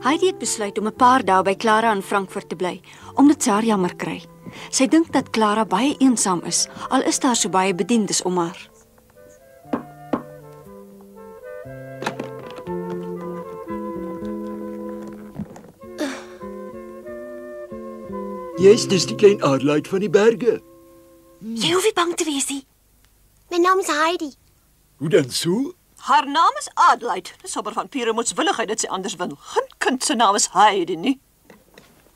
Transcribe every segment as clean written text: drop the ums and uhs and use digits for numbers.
Heidi het besluit om 'n paar dae by Clara in Frankfurt te bly, omdat sy haar jammer kry. Sy dink dat Clara baie eensaam is, al is daar so baie bediendes om haar. Jy's dus die klein Adelaide van die berge. Jy hoef nie bang te wees nie. My naam is Heidi. Hoe dan so? Haar naam is Adelaide. Dis sommer van pure moedswilligheid dat sy anders wil. Geen kind se naam is Heidi nie.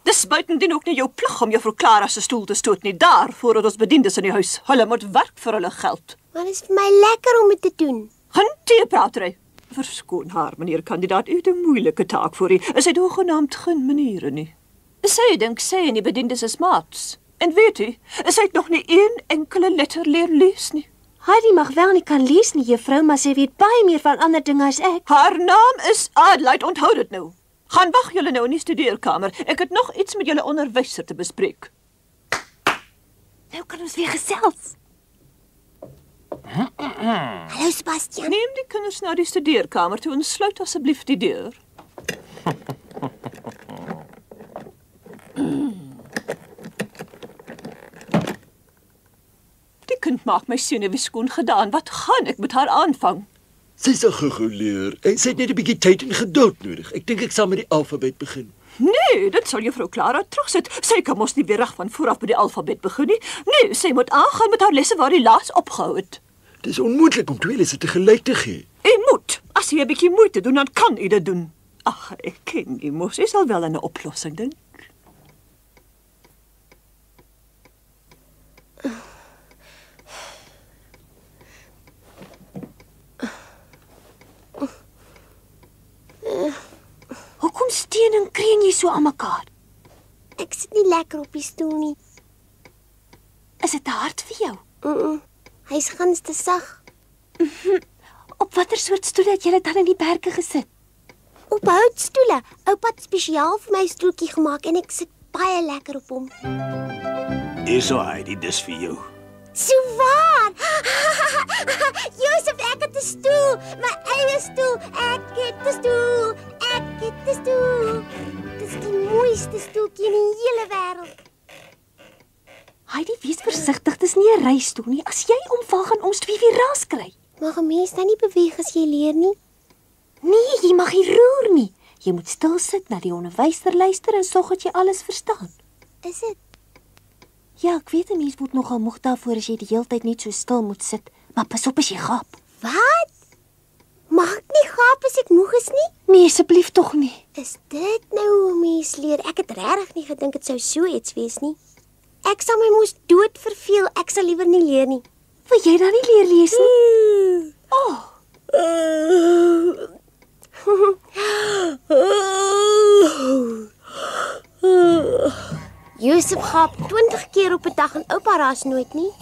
Dis buitendien ook nie jou plig om juffrou Clara se stoel te stoot nie. Daarvoor het ons bediendes in die huis. Hulle moet werk vir hulle geld. Maar dit is vir my lekker om dit te doen. Geen teepratery. Verskoon haar, meneer kandidaat, u het 'n moeilike taak voor u. Is hy hoegenaamd geen maniere nie. Sy dink sy en die bediendes is maats. En weet u, sy het nog nie een enkele letter leer lees nie. Heidi mag wel nie kan lees nie, juffrou, maar sy weet baie meer van ander dinge as ek. Haar naam is Adelaide, onthou dit nou. Gaan wag julle nou in die studeerkamer. Ek het nog iets met julle onderwyser te bespreek. Nou kan ons weer gesels. Hallo Sebastian. Neem die kinders na die studeerkamer toe en sluit asseblief die deur. Die kind maak my senuweeskoen gedaan. Wat gaan ek met haar aanvang? Sy sal gou leer. Sy het net 'n bietjie tyd en geduld nodig. Ek dink ek sal met die alfabet begin. Nee, dit sal juffrou Clara terugsit. Sy kan mos nie weer reg van voor af met die alfabet begin nie. Nee, sy moet aangaan met haar lesse waar die laas opgehou het. Dit is onmoontlik om 2 lesse tegelyk te gee. U moet. As jy 'n bietjie moeite doen, dan kan u dit doen. Ag, ek ken u mos. Jy sal wel aan 'n oplossing dink. Hoekom steun en kreun jy so aan mekaar? Ek sit nie lekker op die stoel nie. Is dit te hard vir jou? Hy's gans te sag. Op watter soort stoel het jy dit dan in die berge gesit? Op houtstoele. Oupa het spesiaal vir my 'n stoeltjie gemaak en ek sit baie lekker op hom. Hierso Heidi, dis vir jou. So waar! Josef, ek het 'n stoel. My eie stoel. Ek het 'n stoel. Ek het 'n stoel. Dis die mooiste stoeltjie in die hele wêreld. Heidi, wees versigtig, dis nie 'n reistoel nie. As jy omval, gaan ons twee weer ras kry. Mag 'n mens nou nie beweeg as jy leer nie? Nee, jy mag nie roer nie. Jy moet stil sit, na die onderwyser luister en sorg dat jy alles verstaan. Is dit? Ja, ek weet 'n mens word nogal moeg daarvoor as jy die hele tyd net so stil moet sit. Maar pas op as jy gaap. Wat? Mag ek nie gaap as ek moeg is nie? Nee, asseblief tog nie. Is dit nou hoe mens leer? Ek het regtig nie gedink dit sou so iets wees nie. Ek sal my mos dood verveel. Ek sal liewer nie leer nie. Wil jy dan nie leer lees nie? Josef gaap 20 keer op 'n dag en oupa raas nooit nie.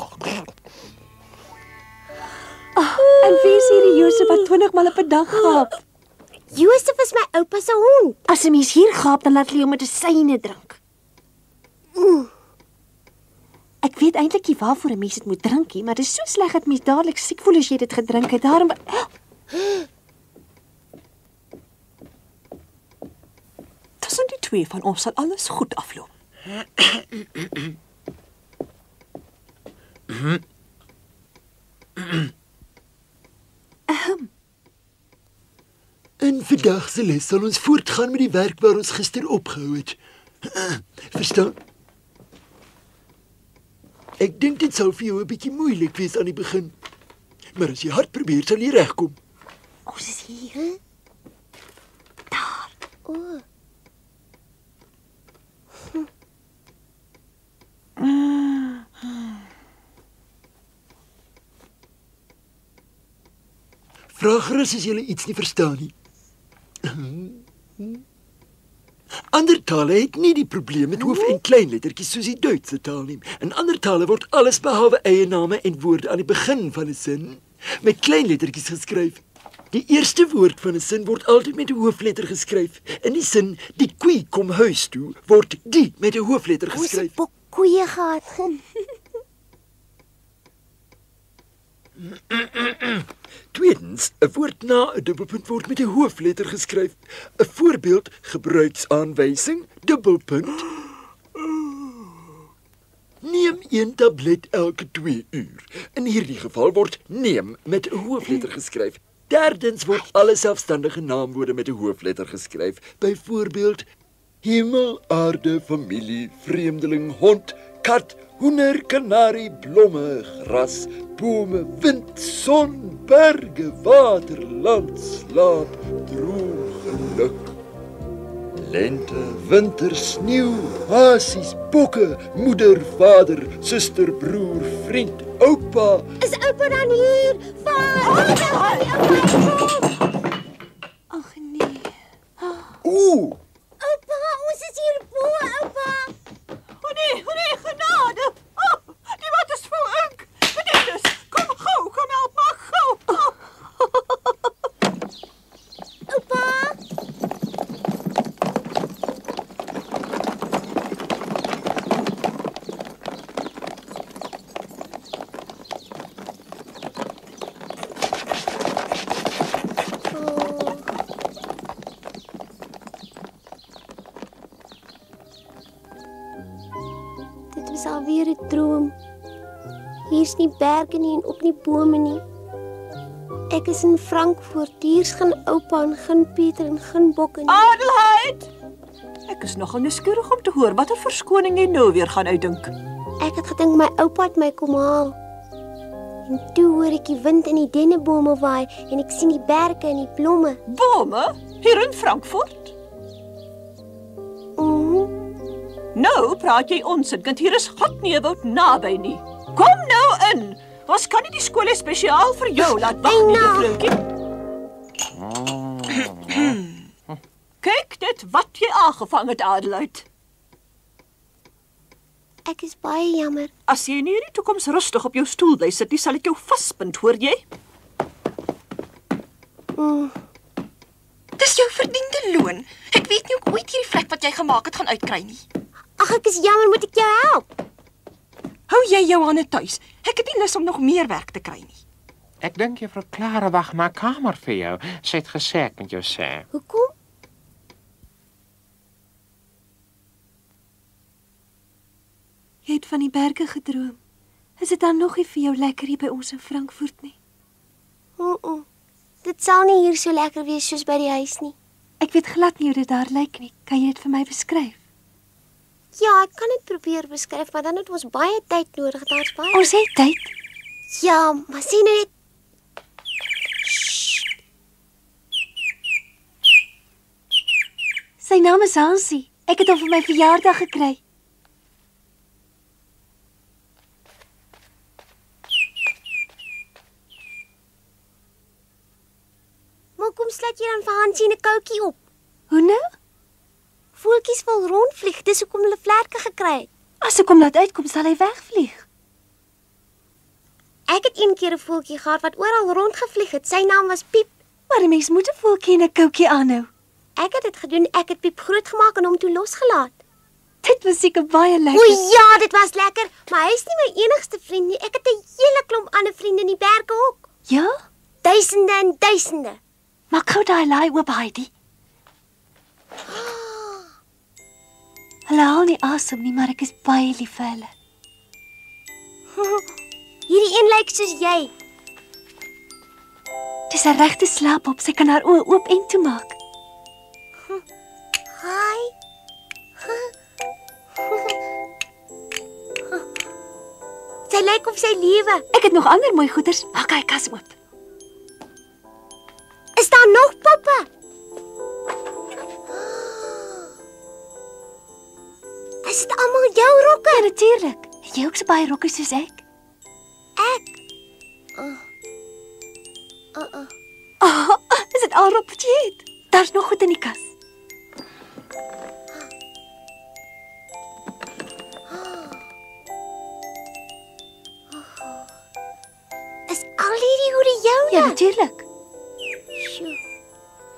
En wie is hierdie Josef wat 20 maal op 'n dag gaap? Josef is my oupa se hond. As 'n mens hier gaap, dan laat hulle jou medisyne drink. Ek weet eintlik nie waarvoor 'n mens dit moet drink nie, maar dit is so sleg dat mens dadelik siek voel as jy dit gedrink het. Daarom Tussen die twee van ons sal alles goed afloop. In vandag se les sal ons voortgaan met die werk waar ons gister opgehou het. Verstaan? Ek dink dit sal vir jou 'n bietjie moeilik wees aan die begin. Maar as jy hard probeer, sal jy regkom. Ons is hier. Daar. O. Vra gerus as jy iets nie verstaan nie. Ander tale het nie die probleem met hoof- en kleinlettertjies soos die Duitse taal nie. In ander tale word alles behalwe eie name en woorde aan die begin van 'n sin met kleinlettertjies geskryf. Die eerste woord van 'n sin word altyd met 'n hoofletter geskryf. In die sin die koei kom huis toe, word die met 'n hoofletter geskryf. Ons het koeie gehad. Tweedens, 'n woord na 'n dubbelpunt word met 'n hoofletter geskryf. 'n Voorbeeld, gebruiksaanwysing, dubbelpunt. Neem 1 tablet elke 2 uur. In hierdie geval word neem met 'n hoofletter geskryf. Derdens word alle selfstandige naamwoorde met 'n hoofletter geskryf. Byvoorbeeld hemel, aarde, familie, vreemdeling, hond, kat, hoender, kanarie, blomme, gras, bome, wind, son, berge, water, land, slaap, droog, geluk. Lente, winter, sneeu, hasies, bokke, moeder, vader, suster, broer, vriend, oupa. Is oupa dan hier? Vader! Ag nee. Ooh, Oupa, ons is hier bo, oupa. O nee, genade. Oh, die wat is vol ink. Bediendes, kom gou, kom help maar gou. Oh. Oupa, dit was alweer 'n droom. Hier's nie berge nie en ook nie bome nie. Ek is in Frankfurt. Hier's geen oupa en geen Pieter en geen bokke nie. Adelheid! Ek is nogal nuuskierig om te hoor watter verskoning jy nou weer gaan uitdink. Ek het gedink my oupa het my kom haal. En toe hoor ek die wind in die dennebome waai en ek sien die berge en die blomme. Bome? Hier in Frankfurt? Nou praat jy onsin, kind. Hier is glad nie 'n woud naby nie. Kom nou in. Ons kan nie die skool spesiaal vir jou laat wag nie, juffroukie. Kyk net wat jy aangevang het, Adelheid. Ek is baie jammer. As jy nie in die toekoms rustig op jou stoel bly sit nie, sal ek jou vaspind, hoor jy? Dis jou verdiende loon. Ek weet nie hoe ooit hierdie vlek wat jy gemaak het gaan uitkry nie. Ag, ek is jammer, moet ek jou help? Hou jy jou hande tuis. Ek het nie lus om nog meer werk te kry nie. Ek dink juffrou Clara wag maar kamer vir jou. Sy het gesê ek moet jou sê. Hoekom? Jy het van die berge gedroom. Is dit dan nog nie vir jou lekker hier by ons in Frankfurt nie? Dit sal nie hier so lekker wees soos by die huis nie. Ek weet glad nie hoe dit daar lyk nie. Kan jy dit vir my beskryf? Ja, ek kan dit probeer beskryf, maar dan het ons baie tyd nodig. Daar's baie. Ons het tyd. Ja, maar sien nou net. Sy naam is Hansie. Ek het hom vir my verjaardag gekry. Maar kom sluit jy dan vir Hansie 'n koutjie op? Hoe nou? Voeltjies wil rondvlieg, dis hoekom hulle vlerke gekry het. As ek hom laat uitkom, sal hy wegvlieg. Ek het een keer 'n voeltjie gehad wat oral rondgevlieg het. Sy naam was Piep. Maar 'n mens moet 'n voeltjie en 'n koutjie aanhou. Ek het dit gedoen. Ek het Piep grootgemaak en hom toe losgelaat. Dit was seker baie lekker. O ja, dit was lekker, maar hy is nie my enigste vriend nie. Ek het 'n hele klomp ander vriende in die berge ook. Ja? Duisende en duisende. Maak gou daai laai oop, Heidi. Hulle haal nie asem nie, maar ek is baie lief vir hulle. Hierdie een lyk soos jy. Dis 'n regte slaapop. Sy kan haar oë oop en toe maak. Hi. Sy lyk of sy lewe. Ek het nog ander mooi goeders. Maak hy kas oop. Is daar nog poppe? Is dit almal jou rokke? Ja, natuurlik. Het jy ook so baie rokke soos ek? Is dit al rok wat jy het? Daar's nog goed in die kas. Is al hierdie hoede joune? Ja, natuurlik. Sjoe.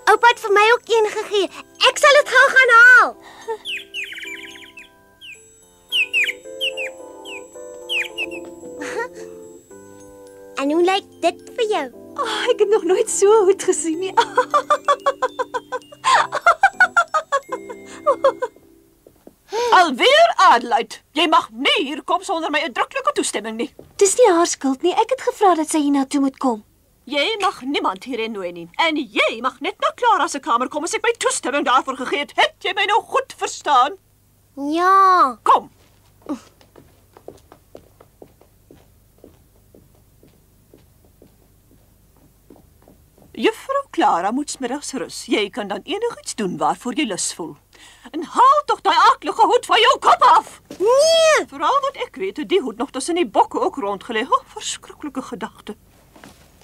Oupa het vir my ook een gegee. Ek sal dit gou gaan haal. En hoe lyk dit vir jou? Ek het nog nooit so goed gesien nie. Alweer Adelheid. Jy mag nie hier kom sonder my uitdruklike toestemming nie. Dis nie haar skuld nie. Ek het gevra dat sy hiernatoe moet kom. Jy mag niemand hierheen nooi nie. En jy mag net na Clara se kamer kom as ek my toestemming daarvoor gegee het. Het jy my nou goed verstaan? Ja. Kom. Juffrou Clara moet smiddags rus. Jy kan dan enigiets doen waarvoor jy lus voel. En haal tog daai aaklige hoed van jou kop af. Nee. Vooral wat ek weet, het die hoed nog tussen die bokke ook rondgelê. Verskriklike gedagte.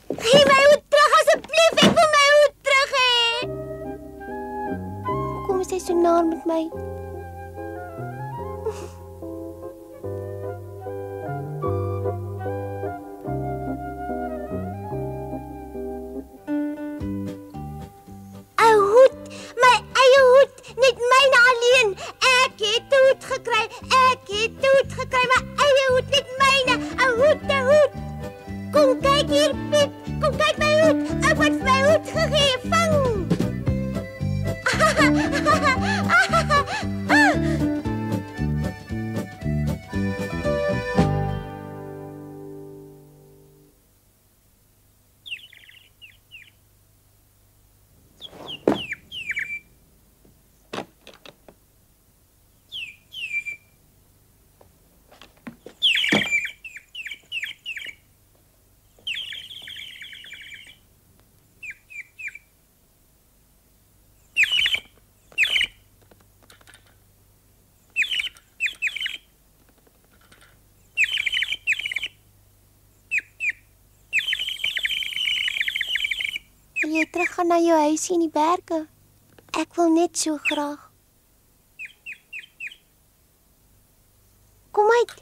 Gee my hoed terug asseblief. Ek wil my hoed terug hê. Hoekom is jy so naar met my? Net myne alleen. Ek het 'n hoed gekry. My eie hoed, net myne. 'n hoed. Kom kyk hier, Piep. Kom kyk my hoed. Ek het my hoed gegee. Vang. Wil jy teruggaan na jou huisie in die berge? Ek wil net so graag. Kom uit.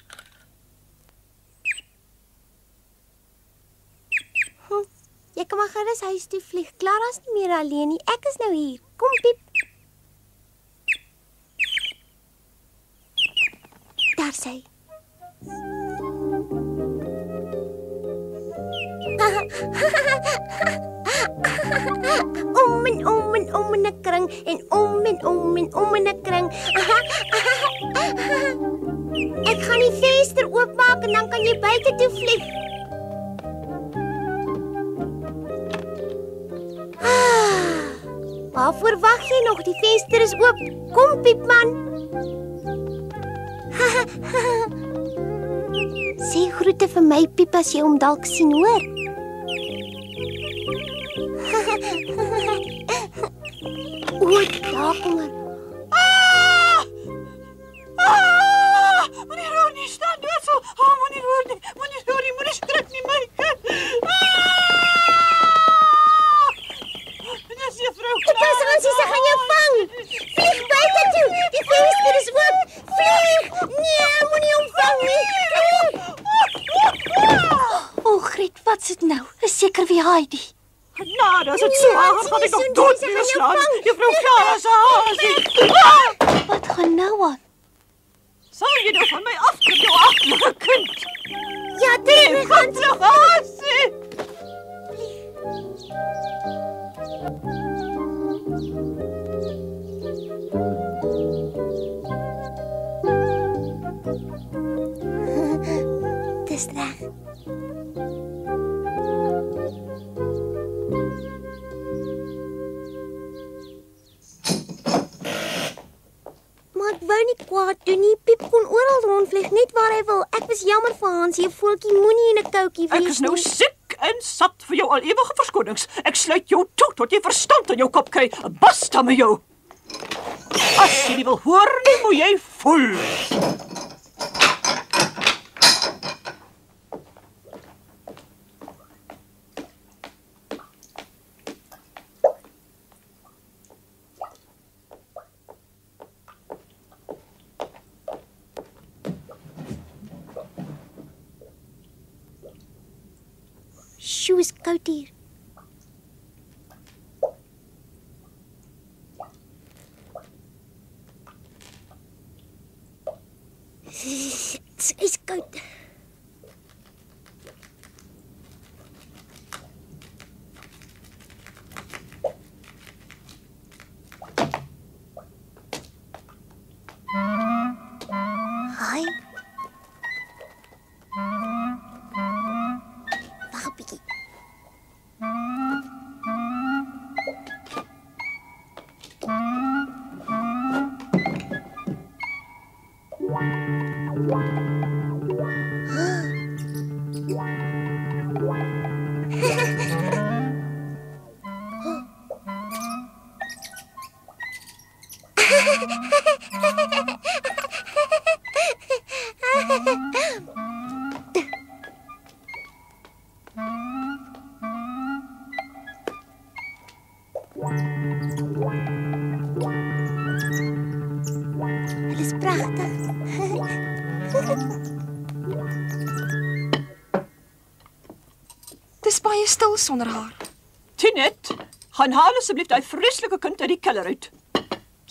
Jy kan maar gerus huis toe vlieg. Clara's nie meer alleen nie. Ek is nou hier. Kom, Piep. Daar sy. Om in 'n kring en om in 'n kring. Ek gaan die venster oopmaak en dan kan jy buite toe vlieg. Waarvoor wag jy nog? Die venster is oop. Kom, Piepman. Sê groete vir my, Piep, as jy hom dalk sien, hoor. Oei, daar kom hy. Meneer Ronnie, staan doodsel. Meneer Ronnie, moenie skrik nie, my kind. Dis juffrou Clara. Dit is ons, sy gaan jou vang. Vlieg buite toe. Die venster is oop. Vlieg. Nee, moenie hom vang nie. O, Griet, wat's dit nou? Is seker wie Heidi. Nou, as dit so aangaan, gaan ek nog dood neerslaan. Juffrou Clara se hasie. Wat gaan nou aan? Sal jy nou van my afkom, jou agterlike kind? Ja, dit gaan terug, hasie. Dis reg. Maar ek wou nie kwaad doen nie. Piep kon oral rondvlieg, net waar hy wil. Ek was jammer vir Hansie, 'n voeltjie moenie en 'n koutjie wees. Ek is nou siek en sat vir jou al ewige verskonings. Ek sluit jou toe tot jy verstand in jou kop kry. Basta met jou. As jy nie wil hoor nie, moet jy voel. Sjoe, is koud hier. Dit is koud. Dit is pragtig. Dis baie stil sonder haar. Tinet, gaan haal asseblief daai vreeslike kind uit die keller uit.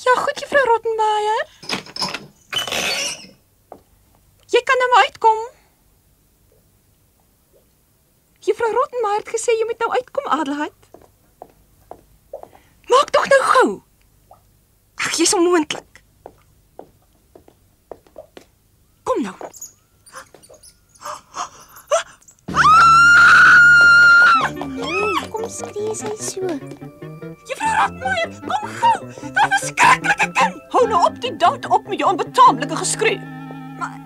Ja, goed, juffrou Rottenmeier. Jy kan nou maar uitkom. Juffrou Rottenmeier het gesê jy moet nou uitkom, Adelheid. Maak tog nou gou. Ag, jy's onmoontlik. Kom nou. Kom skree sy so. Juffrou Rottenmeier, kom gou. Daai verskriklike kind. Hou nou op die daad op met jou onbetaamlike geskree. Maar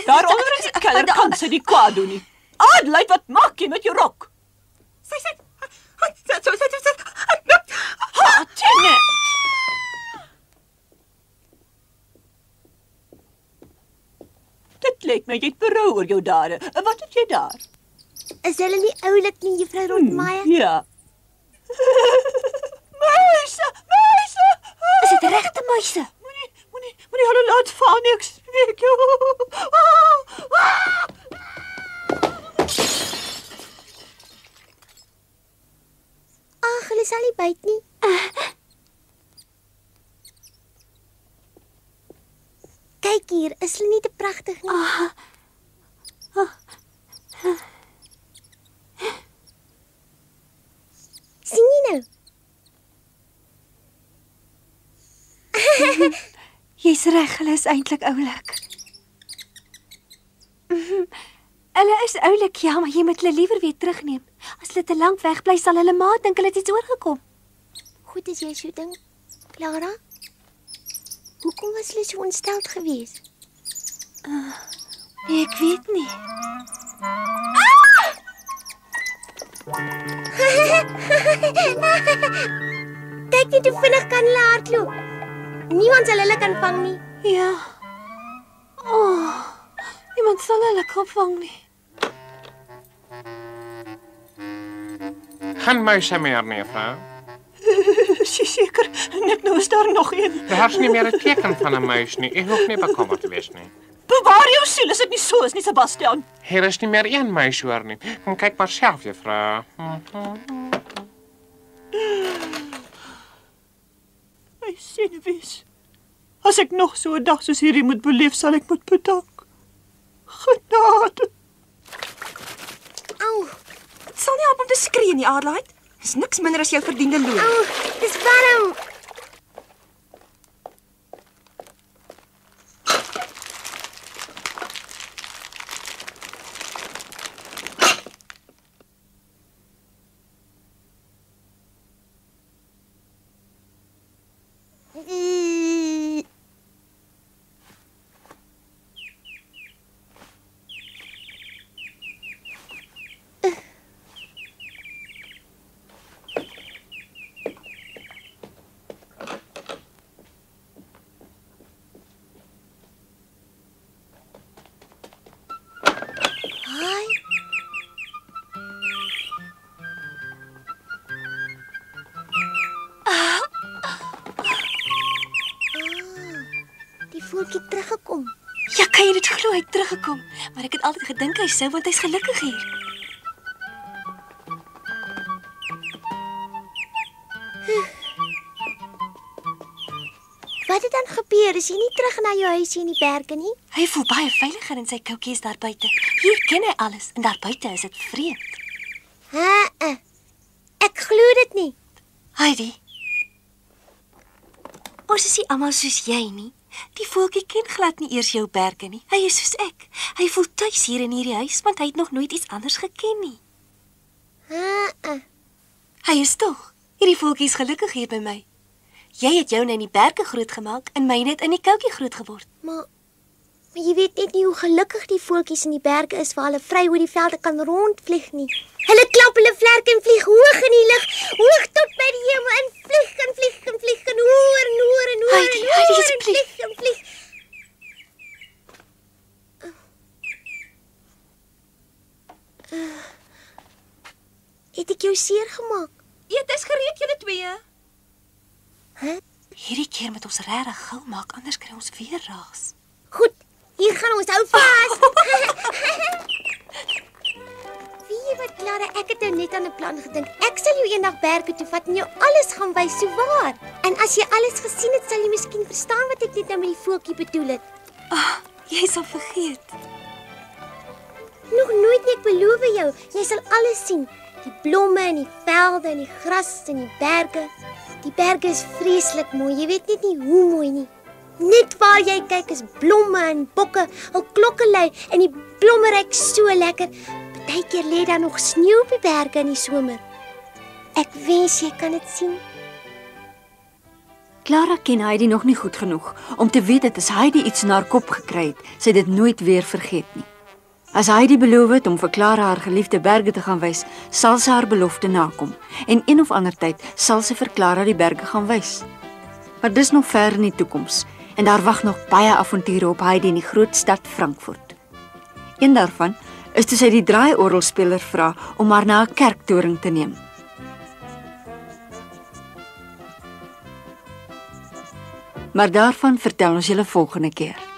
Daar onder in die keller kan sy nie kwaad doen nie. Adelheid, wat maak jy met jou rok? Sy Ha, Tinet! Dit lyk my jy het berou oor jou dade. Wat het jy daar? Is hulle nie oulik nie, juffrou Rottenmeier? Ja. Muise! Muise! Is dit regte muise? Moenie hulle laat val nie, ek spreek jou. Ag, hulle sal nie byt nie. Kyk hier, is hulle nie te pragtig nie? Sien jy nou? Jy's reg, hulle is eintlik oulik. Hulle is oulik, ja, maar jy moet hulle liewer weer terugneem. As hulle te lank wegbly, sal hulle ma dink hulle het iets oorgekom. Goed as jy so dink, Clara. Hoekom was hulle so ontsteld geweest? Nee, ek weet nie. Kyk net hoe vinnig kan hulle hardloop. Niemand sal hulle kan vang nie. Ja. Niemand sal hulle kan vang nie. Geen muise meer nie, vrou. Is jy seker? Net nou is daar nog een. Daar is nie meer 'n teken van 'n muis nie. Ek hoef nie bekommerd te wees nie. Bewaar jou siel, is dit nie so is nie, Sebastian? Hier is nie meer een muis hoor nie. Kom kyk maar self, juffrou. My senuwees. As ek nog so 'n dag soos hierdie moet beleef, sal ek moet bedank. Genade. Au, Dit sal nie help om te skree nie, Adelheid. Dis niks minder as jou verdiende loon. au, dis warm. Haai. Die voeltjie teruggekom. Ja, kan jy dit glo, hy het teruggekom. Maar ek het altyd gedink hy sou, want hy's gelukkig hier. Wat het dan gebeur? Is jy nie terug na jou huisie in die berge nie? Hy voel baie veiliger in sy koutjies daar buite. Hier ken hy alles en daar buite is dit vreemd. Ek glo dit nie. Heidi. Ons is nie almal soos jy nie. Die voeltjie ken glad nie eers jou berge nie. Hy is soos ek. Hy voel tuis hier in hierdie huis, want hy het nog nooit iets anders geken nie. Hy is tog. Hierdie voeltjie is gelukkig hier by my. Jy het joune in die berge grootgemaak en myne het in die koutjie groot geword. Maar jy weet net nie hoe gelukkig die voeltjies in die berge is waar hulle vry oor die velde kan rondvlieg nie. Hulle klap hulle vlerke en vlieg hoog in die lug, hoog tot by die hemel en vlieg en vlieg en vlieg en hoër en hoër en hoër. Heidi, seer gemaak? Eet is gereed julle twee. Hierdie keer moet ons regtig gou maak, anders kry ons weer raas. Goed, hier gaan ons hou vas. Weet jy wat, Clara, ek het nou net aan 'n plan gedink. Ek sal jou eendag berge toe vat en jou alles gaan wys, so waar. En as jy alles gesien het, sal jy miskien verstaan wat ek net nou met die voeltjie bedoel het. Jy sal vergeet. Nog nooit nie, ek beloof jou. Jy sal alles sien. Die blomme en die velde en die gras en die berge. Die berge is vreeslik mooi. Jy weet net nie hoe mooi nie. Net waar jy kyk is blomme en bokke, al klokke lui en die blomme ruik so lekker. Partykeer lê daar nog sneeu op die berge in die somer. Ek wens jy kan dit sien. Clara ken Heidi nog nie goed genoeg om te weet dat as Heidi iets na haar kop gekry het, sy dit nooit weer vergeet nie. As Heidi beloof het om vir Clara haar geliefde berge te gaan wys, sal sy haar belofte nakom en een of ander tyd sal sy vir Clara die berge gaan wys. Maar dis nog ver in die toekoms en daar wag nog baie avonture op Heidi in die groot stad Frankfurt. Een daarvan is toe sy die draaiorgelspeler vra om haar na 'n kerktoring te neem. Maar daarvan vertel ons julle volgende keer.